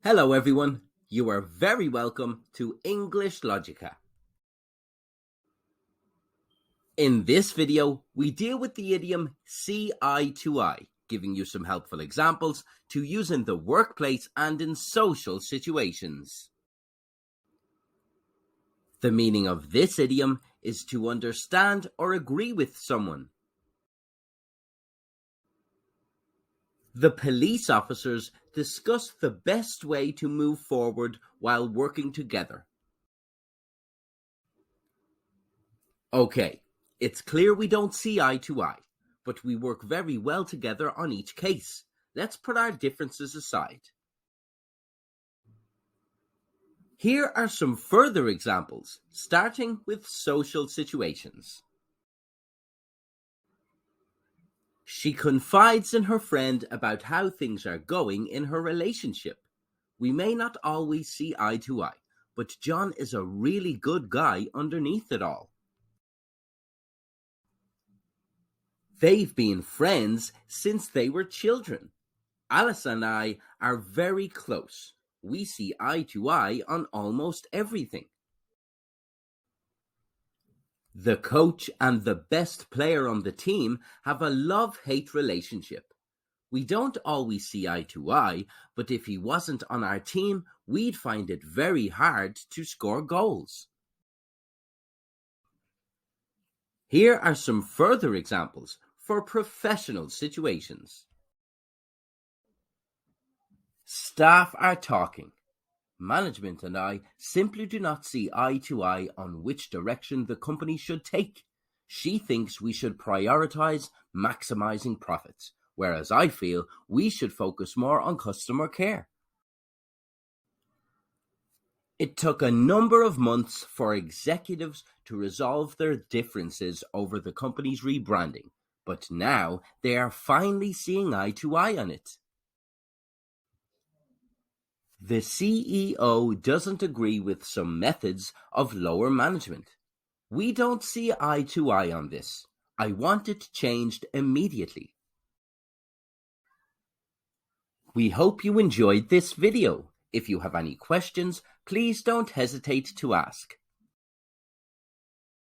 Hello everyone, you are very welcome to EnglishLogica. In this video, we deal with the idiom see eye to eye, giving you some helpful examples to use in the workplace and in social situations. The meaning of this idiom is to understand or agree with someone. The police officers discuss the best way to move forward while working together. Okay, it's clear we don't see eye to eye, but we work very well together on each case. Let's put our differences aside. Here are some further examples, starting with social situations. She confides in her friend about how things are going in her relationship. We may not always see eye to eye, but John is a really good guy underneath it all. They've been friends since they were children. Alice and I are very close. We see eye to eye on almost everything. The coach and the best player on the team have a love-hate relationship. We don't always see eye to eye, but if he wasn't on our team, we'd find it very hard to score goals. Here are some further examples for professional situations. Staff are talking. Management and I simply do not see eye to eye on which direction the company should take. She thinks we should prioritize maximizing profits, whereas I feel we should focus more on customer care. It took a number of months for executives to resolve their differences over the company's rebranding, but now they are finally seeing eye to eye on it. The CEO doesn't agree with some methods of lower management. We don't see eye to eye on this. I want it changed immediately. We hope you enjoyed this video. If you have any questions, please don't hesitate to ask.